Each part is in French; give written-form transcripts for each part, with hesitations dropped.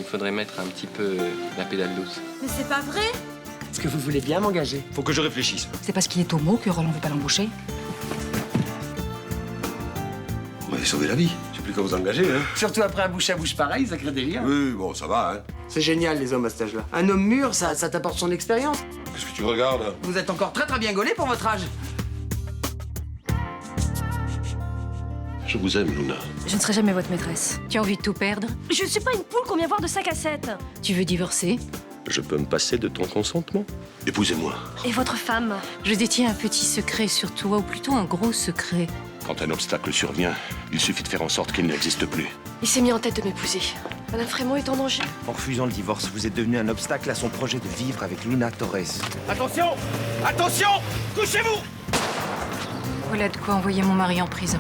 faudrait mettre un petit peu la pédale douce. Mais c'est pas vrai! Est-ce que vous voulez bien m'engager? Faut que je réfléchisse. C'est parce qu'il est homo que Roland veut pas l'embaucher. Vous m'avez sauvé la vie. Je sais plus qu'à vous engager, hein. Surtout après un bouche à bouche pareil, ça crée des liens. Oui, bon, ça va, hein. C'est génial, les hommes à cet âge-là. Un homme mûr, ça t'apporte son expérience. Qu'est-ce que tu regardes? Vous êtes encore très bien gaulé pour votre âge. Je vous aime, Luna. Je ne serai jamais votre maîtresse. Tu as envie de tout perdre? Je ne suis pas une poule qu'on vient voir de 5 à 7. Tu veux divorcer? Je peux me passer de ton consentement? Épousez-moi. Et votre femme? Je détiens un petit secret sur toi, ou plutôt un gros secret. Quand un obstacle survient, il suffit de faire en sorte qu'il n'existe plus. Il s'est mis en tête de m'épouser. Madame Frémont est en danger. En refusant le divorce, vous êtes devenu un obstacle à son projet de vivre avec Luna Torres. Attention! Attention! Couchez-vous! Voilà de quoi envoyer mon mari en prison.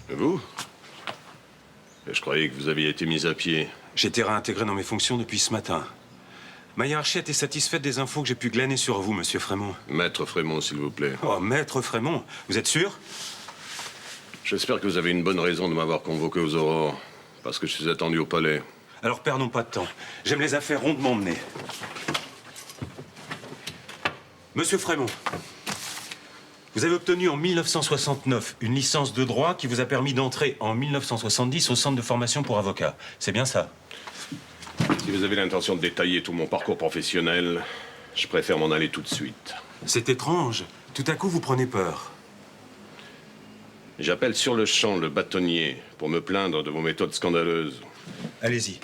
Et vous? Je croyais que vous aviez été mis à pied. J'ai été réintégré dans mes fonctions depuis ce matin. Ma hiérarchie était satisfaite des infos que j'ai pu glaner sur vous, monsieur Frémont. Maître Frémont, s'il vous plaît. Oh, maître Frémont, vous êtes sûr? J'espère que vous avez une bonne raison de m'avoir convoqué aux aurores. Parce que je suis attendu au palais. Alors perdons pas de temps. J'aime les affaires rondement menées. Monsieur Frémont, vous avez obtenu en 1969 une licence de droit qui vous a permis d'entrer en 1970 au centre de formation pour avocats. C'est bien ça? Si vous avez l'intention de détailler tout mon parcours professionnel, je préfère m'en aller tout de suite. C'est étrange. Tout à coup, vous prenez peur. J'appelle sur le champ le bâtonnier pour me plaindre de vos méthodes scandaleuses. Allez-y.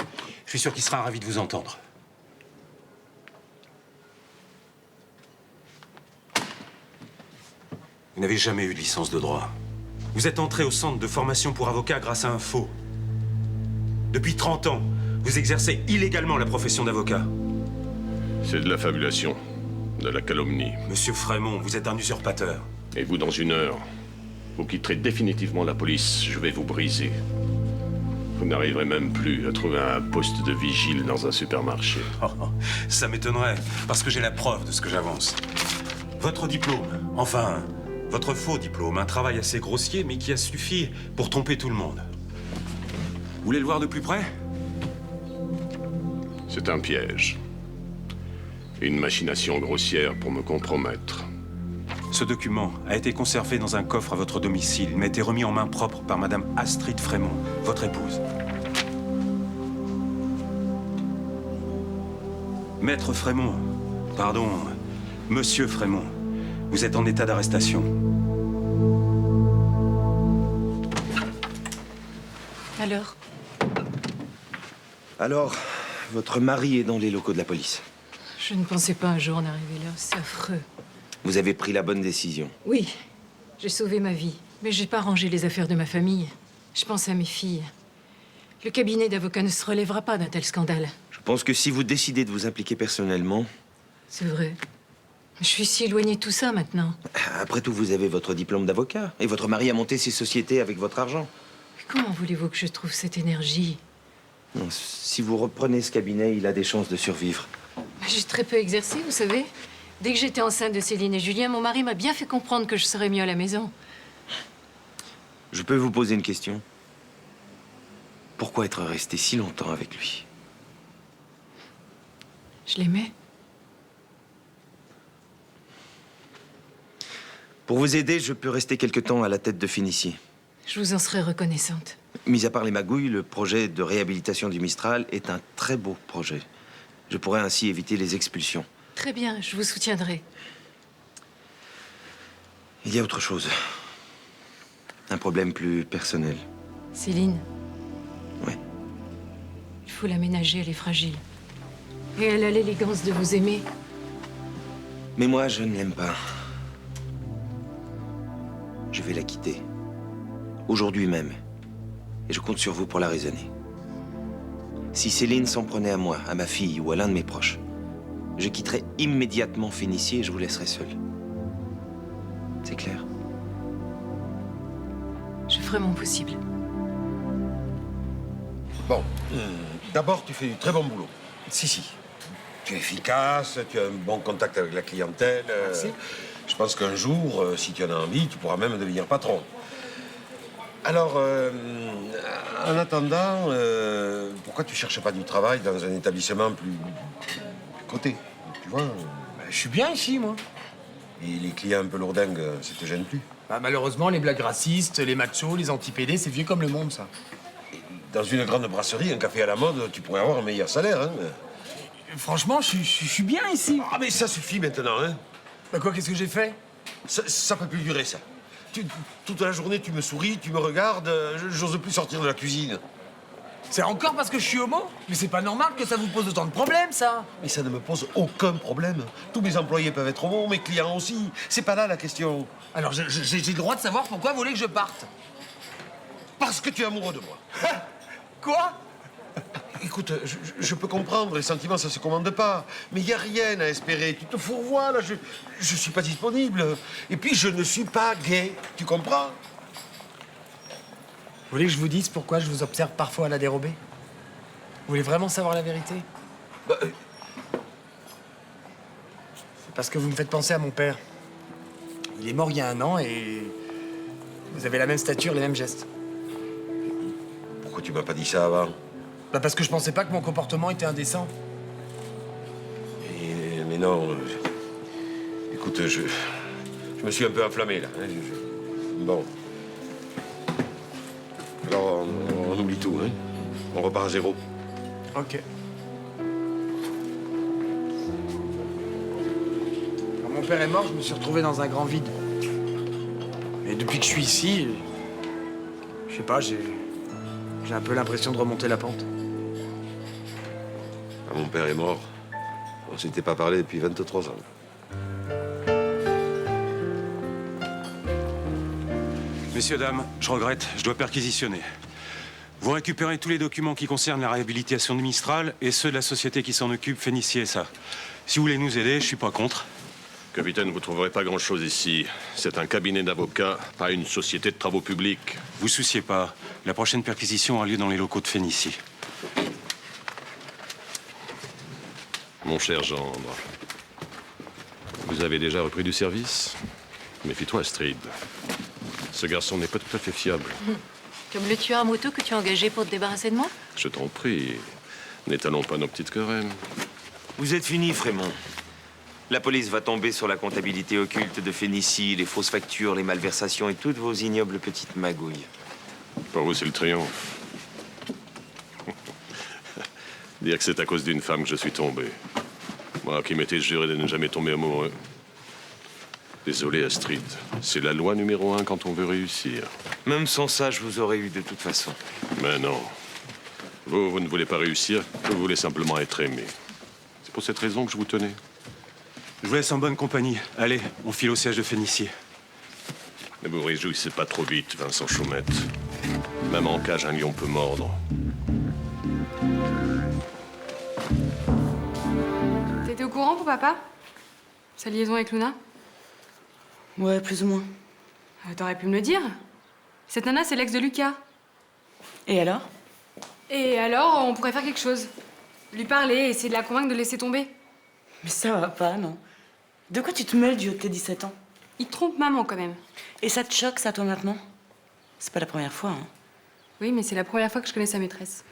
Je suis sûr qu'il sera ravi de vous entendre. Vous n'avez jamais eu de licence de droit. Vous êtes entré au centre de formation pour avocats grâce à un faux. Depuis 30 ans, vous exercez illégalement la profession d'avocat. C'est de la fabulation, de la calomnie. Monsieur Frémont, vous êtes un usurpateur. Et vous, dans une heure, vous quitterez définitivement la police. Je vais vous briser. Vous n'arriverez même plus à trouver un poste de vigile dans un supermarché. Ça m'étonnerait, parce que j'ai la preuve de ce que j'avance. Votre diplôme, enfin, votre faux diplôme, un travail assez grossier, mais qui a suffi pour tromper tout le monde. Vous voulez le voir de plus près? C'est un piège. Une machination grossière pour me compromettre. Ce document a été conservé dans un coffre à votre domicile. Il m'a été remis en main propre par Madame Astrid Frémont, votre épouse. Maître Frémont, pardon, Monsieur Frémont, vous êtes en état d'arrestation. Alors? Alors, votre mari est dans les locaux de la police. Je ne pensais pas un jour en arriver là. C'est affreux. Vous avez pris la bonne décision. Oui, j'ai sauvé ma vie. Mais j'ai pas rangé les affaires de ma famille. Je pense à mes filles. Le cabinet d'avocats ne se relèvera pas d'un tel scandale. Je pense que si vous décidez de vous impliquer personnellement... C'est vrai. Je suis si éloignée de tout ça maintenant. Après tout, vous avez votre diplôme d'avocat. Et votre mari a monté ses sociétés avec votre argent. Comment voulez-vous que je trouve cette énergie? Non, si vous reprenez ce cabinet, il a des chances de survivre. J'ai très peu exercé, vous savez. Dès que j'étais enceinte de Céline et Julien, mon mari m'a bien fait comprendre que je serais mieux à la maison. Je peux vous poser une question? Pourquoi être resté si longtemps avec lui? Je l'aimais. Pour vous aider, je peux rester quelque temps à la tête de Phénicie. Je vous en serais reconnaissante. Mis à part les magouilles, le projet de réhabilitation du Mistral est un très beau projet. Je pourrais ainsi éviter les expulsions. Très bien, je vous soutiendrai. Il y a autre chose. Un problème plus personnel. Céline. Oui. Il faut l'aménager, elle est fragile. Et elle a l'élégance de vous aimer. Mais moi, je ne l'aime pas. Je vais la quitter. Aujourd'hui même. Et je compte sur vous pour la raisonner. Si Céline s'en prenait à moi, à ma fille ou à l'un de mes proches, je quitterai immédiatement Phénicie et je vous laisserai seul. C'est clair? Je ferai mon possible. Bon, d'abord, tu fais du très bon boulot. Si. Tu es efficace, tu as un bon contact avec la clientèle. Merci. Je pense qu'un jour, si tu en as envie, tu pourras même devenir patron. Alors, en attendant, pourquoi tu cherches pas du travail dans un établissement plus coté? Tu vois? Je suis bien ici, moi. Et les clients un peu lourdingues, ça te gêne plus? Bah, malheureusement, les blagues racistes, les machos, les anti-PD, c'est vieux comme le monde, ça. Dans une grande brasserie, un café à la mode, tu pourrais avoir un meilleur salaire, hein? Franchement, je suis bien ici. Ah, mais ça suffit maintenant, hein? Bah quoi, qu'est-ce que j'ai fait? Ça peut plus durer, ça. Toute la journée, tu me souris, tu me regardes, j'ose plus sortir de la cuisine. C'est encore parce que je suis homo? Mais c'est pas normal que ça vous pose autant de problèmes, ça. Mais ça ne me pose aucun problème. Tous mes employés peuvent être homos, mes clients aussi. C'est pas là la question. Alors, j'ai le droit de savoir pourquoi vous voulez que je parte. Parce que tu es amoureux de moi. Quoi? Écoute, je peux comprendre, les sentiments, ça se commande pas. Mais il n'y a rien à espérer. Tu te fourvoies, là, je suis pas disponible. Et puis, je ne suis pas gay. Tu comprends? Vous voulez que je vous dise pourquoi je vous observe parfois à la dérobée? Vous voulez vraiment savoir la vérité? Bah, C'est parce que vous me faites penser à mon père. Il est mort il y a 1 an et vous avez la même stature, les mêmes gestes. pourquoi tu m'as pas dit ça avant? Bah parce que je pensais pas que mon comportement était indécent. Mais non. Écoute, je me suis un peu enflammé, là. Bon. Alors, on oublie tout, hein? On repart à zéro. Ok. Quand mon père est mort, je me suis retrouvé dans un grand vide. Et depuis que je suis ici, je sais pas, j'ai un peu l'impression de remonter la pente. Ah, mon père est mort. On s'était pas parlé depuis 23 ans. Messieurs, dames, je regrette, je dois perquisitionner. Vous récupérez tous les documents qui concernent la réhabilitation de Mistral et ceux de la société qui s'en occupe, Phénicie SA. Si vous voulez nous aider, je suis pas contre. Capitaine, vous trouverez pas grand-chose ici. C'est un cabinet d'avocats, pas une société de travaux publics. Vous souciez pas, la prochaine perquisition aura lieu dans les locaux de Phénicie. Mon cher gendre, vous avez déjà repris du service? Méfie-toi, Astrid. Ce garçon n'est pas tout à fait fiable. Comme le tueur à moto que tu as engagé pour te débarrasser de moi? Je t'en prie, n'étalons pas nos petites querelles. Vous êtes fini, Frémont. La police va tomber sur la comptabilité occulte de Phénicie, les fausses factures, les malversations et toutes vos ignobles petites magouilles. Pour vous, c'est le triomphe. Dire que c'est à cause d'une femme que je suis tombé. Moi qui m'étais juré de ne jamais tomber amoureux. Désolé, Astrid. C'est la loi numéro 1 quand on veut réussir. Même sans ça, je vous aurais eu de toute façon. Mais non. Vous ne voulez pas réussir, vous voulez simplement être aimé. C'est pour cette raison que je vous tenais. Je vous laisse en bonne compagnie. Allez, on file au siège de Phénicie. Ne vous réjouissez pas trop vite, Vincent Chaumette. Même en cage, un lion peut mordre. T'étais au courant pour papa? Sa liaison avec Luna? Ouais, plus ou moins. T'aurais pu me le dire. Cette nana, c'est l'ex de Lucas. Et alors? Et alors, on pourrait faire quelque chose. Lui parler, essayer de la convaincre de laisser tomber. Mais ça va pas, non? De quoi tu te mêles du haut de tes 17 ans? Il trompe maman, quand même. Et ça te choque, ça, toi, maintenant? C'est pas la première fois, hein? Oui, mais c'est la première fois que je connais sa maîtresse.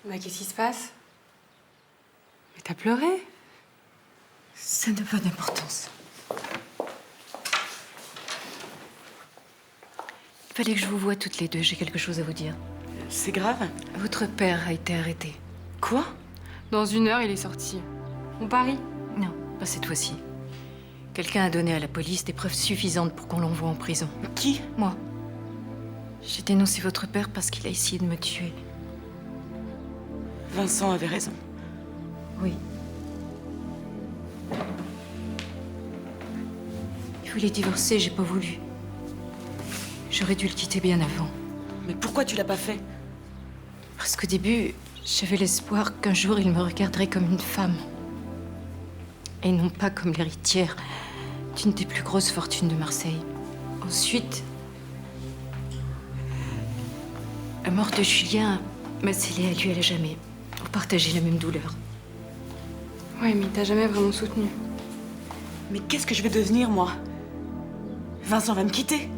Bah, qu'est-ce qui se passe? Mais t'as pleuré? Ça n'a pas d'importance. Il fallait que je vous voie toutes les deux. J'ai quelque chose à vous dire. C'est grave? Votre père a été arrêté. Quoi? Dans 1 heure, il est sorti. On parie? Non, pas cette fois-ci. Quelqu'un a donné à la police des preuves suffisantes pour qu'on l'envoie en prison. Qui? Moi. J'ai dénoncé votre père parce qu'il a essayé de me tuer. Vincent avait raison. Oui. Il voulait divorcer, j'ai pas voulu. J'aurais dû le quitter bien avant. Mais pourquoi tu l'as pas fait? Parce qu'au début, j'avais l'espoir qu'un jour il me regarderait comme une femme. Et non pas comme l'héritière d'une des plus grosses fortunes de Marseille. Ensuite, la mort de Julien m'a scellée à lui à jamais. On partageait la même douleur. Ouais, mais il t'a jamais vraiment soutenu. Mais qu'est-ce que je vais devenir, moi? Vincent va me quitter.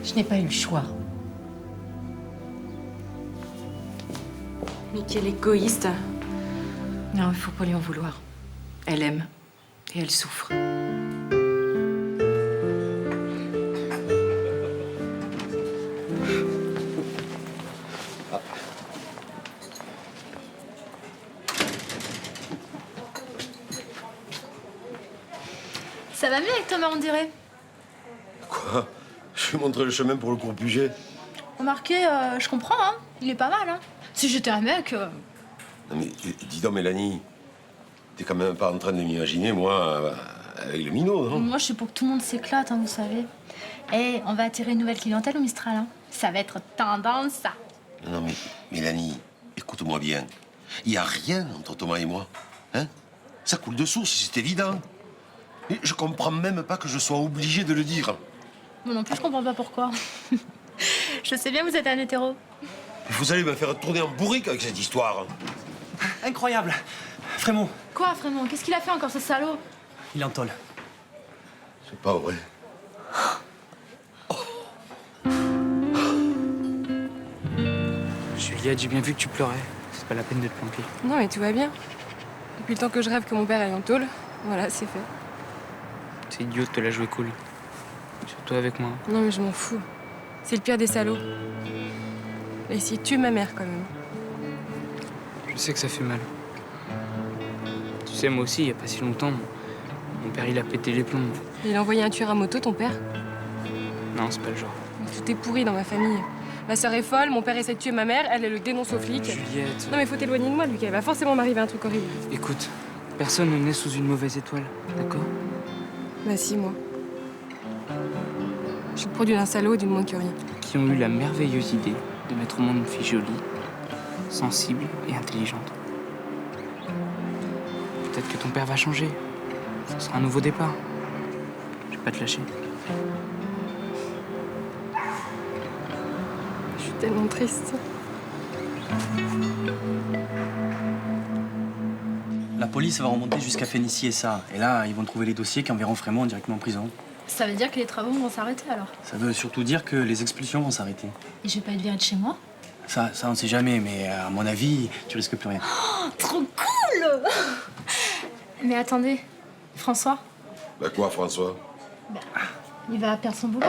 Je n'ai pas eu le choix. Mais quel égoïste. Non, il faut pas lui en vouloir. Elle aime et elle souffre. Ça va mieux avec Thomas, on dirait. Quoi? Je vais montrer le chemin pour le cours Puget. Remarquez, je comprends, hein. Il est pas mal, hein. Si j'étais un mec... Non mais, dis donc, Mélanie, t'es quand même pas en train de m'imaginer, moi, avec le minot, non? Moi, je suis pour que tout le monde s'éclate, hein, vous savez. Eh, on va attirer une nouvelle clientèle au Mistral, hein. Ça va être tendance, ça. Non mais, Mélanie, écoute-moi bien. Il y a rien entre Thomas et moi, hein? Ça coule de source, c'est évident. Et je comprends même pas que je sois obligé de le dire. Moi non plus, je comprends pas pourquoi. Je sais bien que vous êtes un hétéro. Vous allez me faire tourner en bourrique avec cette histoire. Incroyable. Frémont, Quoi, Frémont? Qu'est-ce qu'il a fait encore, ce salaud? il est en tôle. C'est pas vrai. Juliette, j'ai bien vu que tu pleurais. C'est pas la peine de te planquer. Non, mais tout va bien. Depuis le temps que je rêve que mon père aille en tôle, voilà, c'est fait. C'est idiot de te la jouer cool. Surtout avec moi. Non, mais je m'en fous. C'est le pire des salauds. Il a essayé de tuer ma mère, quand même. Je sais que ça fait mal. Tu sais, moi aussi, il y a pas si longtemps, mon père, il a pété les plombs. Il a envoyé un tueur à moto, ton père. Non, c'est pas le genre. Tout est pourri dans ma famille. Ma sœur est folle, mon père essaie de tuer ma mère, elle le dénonce aux flics. Juliette. Non, mais faut t'éloigner de moi, Lucas. Il va forcément m'arriver un truc horrible. Écoute, personne ne naît sous une mauvaise étoile, d'accord? Bah si, moi. Je suis le produit d'un salaud et d'une moins que rien. Qui ont eu la merveilleuse idée de mettre au monde une fille jolie, sensible et intelligente. Peut-être que ton père va changer. Ce sera un nouveau départ. Je vais pas te lâcher. Je suis tellement triste. La police va remonter jusqu'à Fénicie et ça. Et là, ils vont trouver les dossiers qui enverront Frémont directement en prison. Ça veut dire que les travaux vont s'arrêter, alors. Ça veut surtout dire que les expulsions vont s'arrêter. Et je vais pas être virée de chez moi? Ça, on ne sait jamais, mais à mon avis, tu risques plus rien. Oh, trop cool! Mais attendez, François, Bah quoi, François? il va perdre son boulot.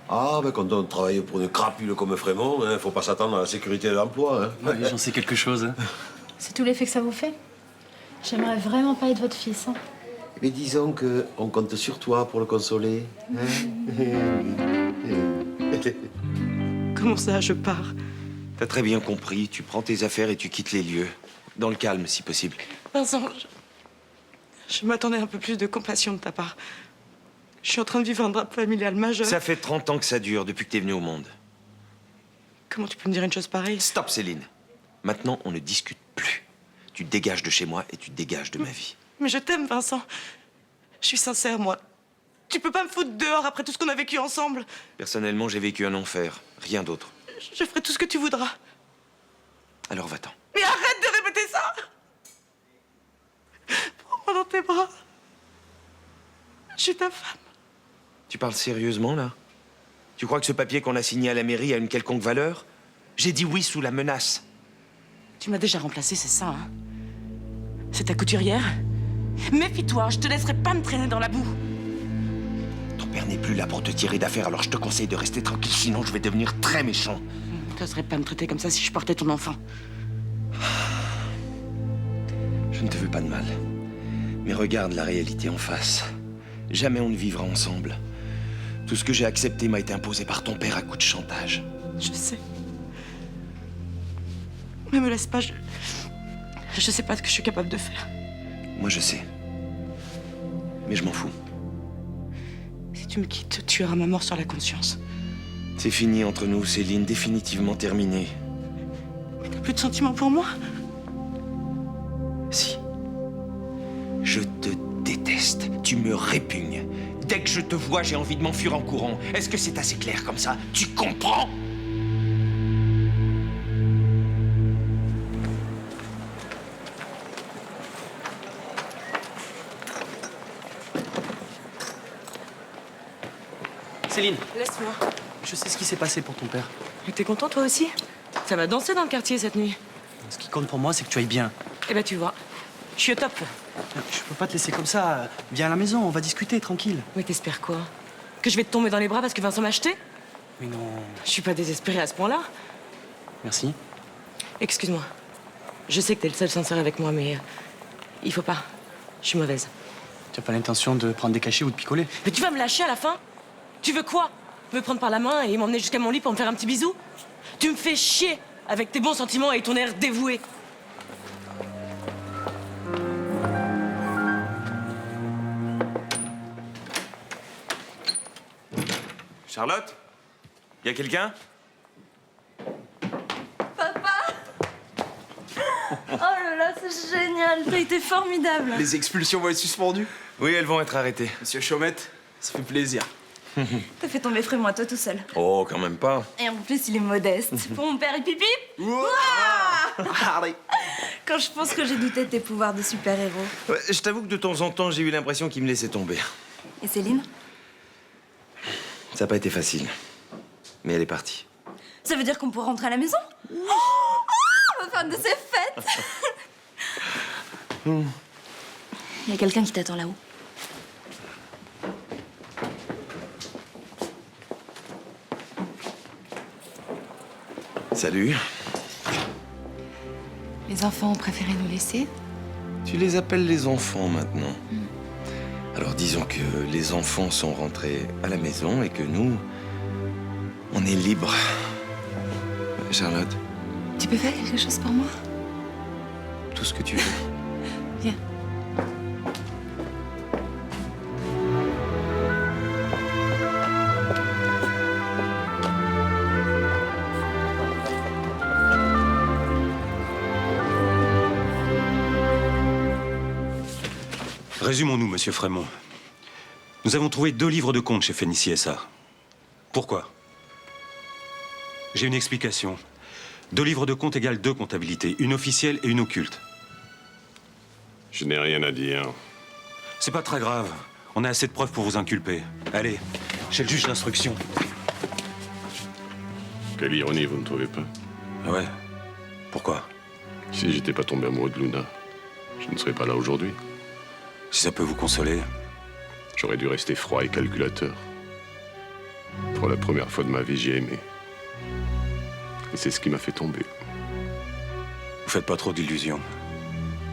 Ah, ben quand on travaille pour une crapule comme Frémont, hein, faut pas s'attendre à la sécurité de l'emploi. Hein. Ouais, j'en sais quelque chose. Hein. C'est tout l'effet que ça vous fait. J'aimerais vraiment pas être votre fils, hein. Mais disons qu'on compte sur toi pour le consoler. Comment ça, je pars? T'as très bien compris, tu prends tes affaires et tu quittes les lieux. Dans le calme, si possible. Vincent, je m'attendais à un peu plus de compassion de ta part. Je suis en train de vivre un drame familial majeur. Ça fait 30 ans que ça dure, depuis que t'es venu au monde. Comment tu peux me dire une chose pareille? Stop, Céline. Maintenant, on ne discute plus. Tu dégages de chez moi et tu dégages de ma vie. Mais je t'aime, Vincent. Je suis sincère, moi. Tu peux pas me foutre dehors après tout ce qu'on a vécu ensemble. Personnellement, j'ai vécu un enfer. Rien d'autre. Je ferai tout ce que tu voudras. Alors va-t'en. Mais arrête de répéter ça! Prends-moi dans tes bras. Je suis ta femme. Tu parles sérieusement, là? Tu crois que ce papier qu'on a signé à la mairie a une quelconque valeur? J'ai dit oui sous la menace. Tu m'as déjà remplacé, c'est ça, hein? C'est ta couturière? Méfie-toi, je te laisserai pas me traîner dans la boue. Ton père n'est plus là pour te tirer d'affaire, alors je te conseille de rester tranquille, sinon je vais devenir très méchant. Tu n'oserais pas me traiter comme ça si je portais ton enfant. Je ne te veux pas de mal. Mais regarde la réalité en face. Jamais on ne vivra ensemble. Tout ce que j'ai accepté m'a été imposé par ton père à coup de chantage. Je sais. Mais me laisse pas, je sais pas ce que je suis capable de faire. Moi, je sais. Mais je m'en fous. Si tu me quittes, tu auras ma mort sur la conscience. C'est fini entre nous, Céline, définitivement terminé. T'as plus de sentiments pour moi? Si. Je te déteste. Tu me répugnes. Dès que je te vois, j'ai envie de m'enfuir en courant. Est-ce que c'est assez clair comme ça? Tu comprends? Céline, Laisse-moi. je sais ce qui s'est passé pour ton père. Mais t'es content, toi aussi? Ça va danser dans le quartier cette nuit. Ce qui compte pour moi, c'est que tu ailles bien. Eh ben, tu vois, je suis au top. Je peux pas te laisser comme ça. Viens à la maison, on va discuter, tranquille. Mais t'espères quoi? Que je vais te tomber dans les bras parce que Vincent m'a acheté? Mais non. Je suis pas désespérée à ce point-là. Merci. Excuse-moi. Je sais que t'es le seul sincère avec moi, mais il faut pas. Je suis mauvaise. Tu as pas l'intention de prendre des cachets ou de picoler? Mais tu vas me lâcher à la fin? Tu veux quoi? Me prendre par la main et m'emmener jusqu'à mon lit pour me faire un petit bisou? Tu me fais chier avec tes bons sentiments et ton air dévoué. Charlotte? Y a quelqu'un? Oh là là, c'est génial. T'as été formidable. Les expulsions vont être suspendues? Oui, elles vont être arrêtées. Monsieur Chaumette, ça fait plaisir. T'as fait tomber Frémont à toi tout seul. Oh, quand même pas. Et en plus, il est modeste. Pour mon père, il pipi. Quand je pense que j'ai douté de tes pouvoirs de super-héros. Ouais, je t'avoue que de temps en temps, j'ai eu l'impression qu'il me laissait tomber. Et Céline? Ça n'a pas été facile. Mais elle est partie. Ça veut dire qu'on pourra rentrer à la maison? On va faire de ces fêtes. Il y a quelqu'un qui t'attend là-haut. Salut. Les enfants ont préféré nous laisser. Tu les appelles les enfants maintenant. Alors disons que les enfants sont rentrés à la maison et que nous, on est libres. Charlotte, Tu peux faire quelque chose pour moi? tout ce que tu veux. Viens. Résumons-nous, monsieur Frémont. Nous avons trouvé 2 livres de comptes chez Fénicie SA. Pourquoi? J'ai une explication. 2 livres de comptes égale 2 comptabilités, une officielle et une occulte. Je n'ai rien à dire. C'est pas très grave. On a assez de preuves pour vous inculper. Allez, chez le juge d'instruction. Quelle ironie, vous ne trouvez pas? Ah ouais? Pourquoi? Si j'étais pas tombé amoureux de Luna, je ne serais pas là aujourd'hui. Si ça peut vous consoler. J'aurais dû rester froid et calculateur. Pour la première fois de ma vie, j'ai aimé. Et c'est ce qui m'a fait tomber. Vous faites pas trop d'illusions.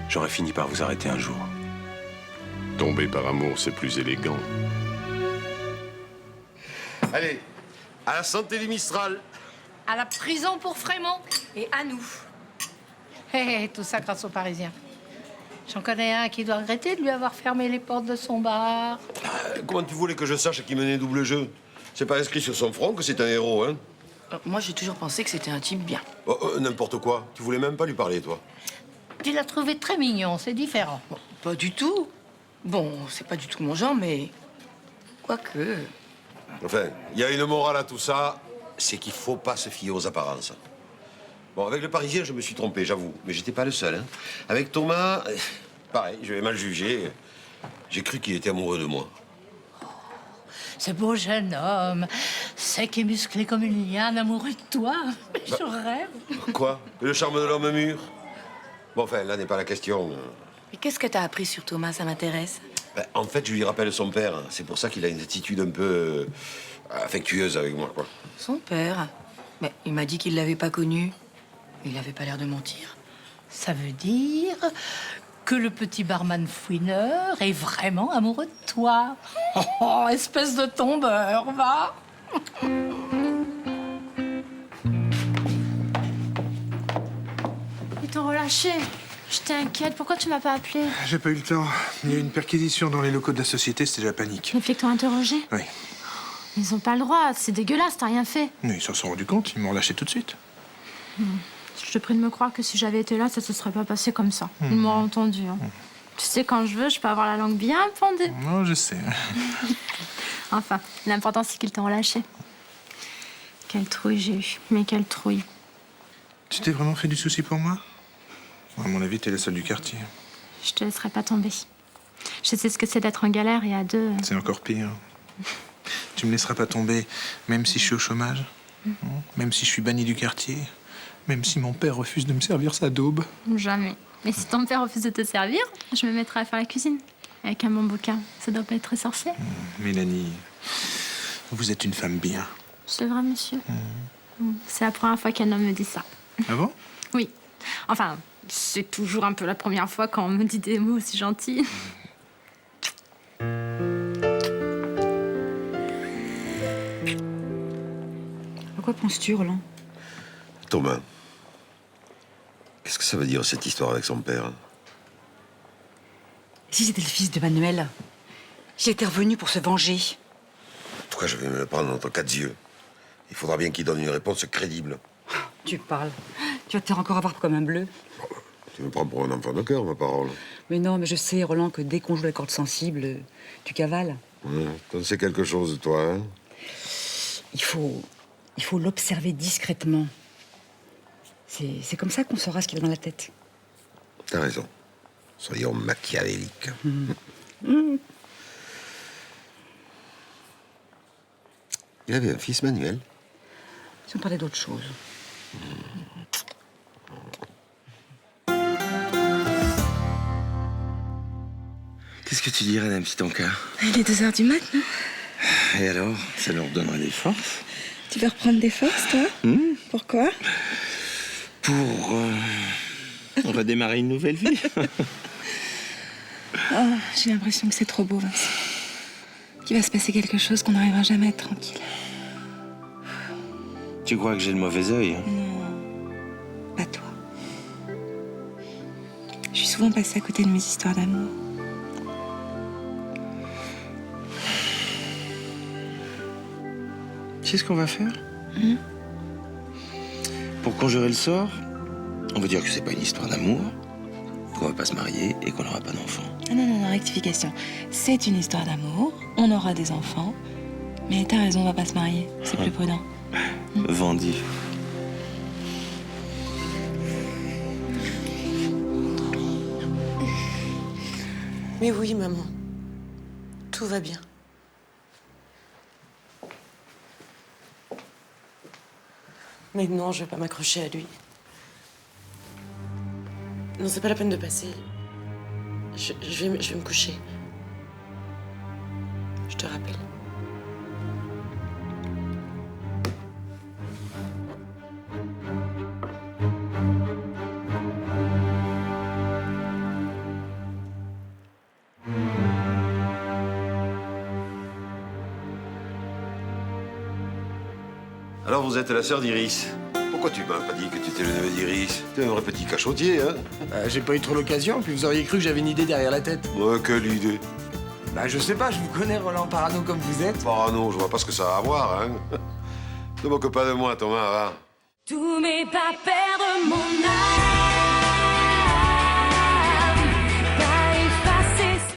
J'aurais fini par vous arrêter un jour. Tomber par amour, c'est plus élégant. Allez, à la santé du Mistral. À la prison pour Frémont. Et à nous. Hé, tout ça grâce aux Parisiens. J'en connais un qui doit regretter de lui avoir fermé les portes de son bar. Comment tu voulais que je sache qu'il menait double jeu? C'est pas inscrit sur son front que c'est un héros, hein? Moi, j'ai toujours pensé que c'était un type bien. Oh, n'importe quoi. Tu voulais même pas lui parler, toi. Tu l'as trouvé très mignon, c'est différent. Bon, pas du tout. Bon, c'est pas du tout mon genre, mais... Quoique... Enfin, il y a une morale à tout ça, c'est qu'il faut pas se fier aux apparences. Bon, avec le Parisien, je me suis trompé, j'avoue. Mais j'étais pas le seul, hein. Avec Thomas, pareil, je l'ai mal jugé. J'ai cru qu'il était amoureux de moi. Ce beau jeune homme, sec et musclé comme une liane, amoureux de toi. Mais je rêve. Quoi? Le charme de l'homme mûr? Bon, enfin, là n'est pas la question. Mais qu'est-ce que t'as appris sur Thomas? Ça m'intéresse. Ben, en fait, je lui rappelle son père. C'est pour ça qu'il a une attitude un peu affectueuse avec moi, quoi. Son père? Mais il m'a dit qu'il l'avait pas connu. Il avait pas l'air de mentir. Ça veut dire que le petit barman fouineur est vraiment amoureux de toi. Oh, espèce de tombeur, va. Ils t'ont relâché. J'étais inquiète. Pourquoi tu m'as pas appelé? J'ai pas eu le temps. Il y a eu une perquisition dans les locaux de la société, c'était la panique. Les flics t'ont interrogé? Oui. Ils ont pas le droit. C'est dégueulasse, t'as rien fait. Mais ils s'en sont rendus compte, ils m'ont relâché tout de suite. Je te prie de me croire que si j'avais été là, ça se serait pas passé comme ça. Il m'aurait entendu. Hein. Tu sais, quand je veux, je peux avoir la langue bien pendue. Non, je sais. Enfin, l'important, c'est qu'ils t'ont relâché. Quelle trouille j'ai eue. Mais quelle trouille. Tu t'es vraiment fait du souci pour moi? À mon avis, t'es la seule du quartier. Je te laisserai pas tomber. Je sais ce que c'est d'être en galère et à deux. C'est encore pire. Tu me laisseras pas tomber, même si je suis au chômage, même si je suis banni du quartier, même si mon père refuse de me servir sa daube. Jamais. Mais si ton père refuse de te servir, je me mettrai à faire la cuisine. Avec un bon bouquin. Ça doit pas être très sorcier. Mélanie, vous êtes une femme bien. C'est vrai, monsieur. C'est la première fois qu'un homme me dit ça. Ah bon? Oui. Enfin, c'est toujours un peu la première fois quand on me dit des mots aussi gentils. À quoi penses-tu, Roland? Thomas, qu'est-ce que ça veut dire, cette histoire avec son père? Si c'était le fils de Manuel, il était revenu pour se venger. En tout cas, je vais me le prendre entre quatre yeux. Il faudra bien qu'il donne une réponse crédible. Tu parles. Tu vas te faire encore avoir comme un bleu. Tu me prends pour un enfant de cœur, ma parole. Mais non, mais je sais, Roland, que dès qu'on joue la corde sensible, tu cavales. Ouais, t'en sais quelque chose, toi, hein? Il faut l'observer discrètement. C'est comme ça qu'on saura ce qu'il a dans la tête. T'as raison. Soyons machiavéliques. Il avait un fils, Manuel. Si on parlait d'autre chose. Qu'est-ce que tu dirais d'un petit encas? Il est 2h du mat, non? Et alors, ça leur donnerait des forces? Tu veux reprendre des forces, toi? Pourquoi? Pour redémarrer une nouvelle vie. Oh, j'ai l'impression que c'est trop beau, Vincent. Qu'il va se passer quelque chose qu'on n'arrivera jamais à être tranquille. Tu crois que j'ai le mauvais œil? Non, pas toi. Je suis souvent passée à côté de mes histoires d'amour. Tu sais ce qu'on va faire? Pour conjurer le sort, on va dire que c'est pas une histoire d'amour, qu'on va pas se marier et qu'on n'aura pas d'enfants. Ah non, rectification. C'est une histoire d'amour, on aura des enfants, mais t'as raison, on va pas se marier. C'est plus prudent. Vendu. Mais oui, maman. Tout va bien. Mais non, je vais pas m'accrocher à lui. Non, c'est pas la peine de passer. Je vais me coucher. Je te rappelle. Alors, vous êtes la sœur d'Iris. Pourquoi tu m'as pas dit que tu étais le neveu d'Iris? T'es un vrai petit cachotier, hein? J'ai pas eu trop l'occasion, puis vous auriez cru que j'avais une idée derrière la tête. Ouais, quelle idée? Bah, je sais pas, je vous connais, Roland Parano, comme vous êtes. Parano, je vois pas ce que ça a à voir, hein? Ne moque pas de moi, Thomas, va. Tous mes pas perdre mon âme.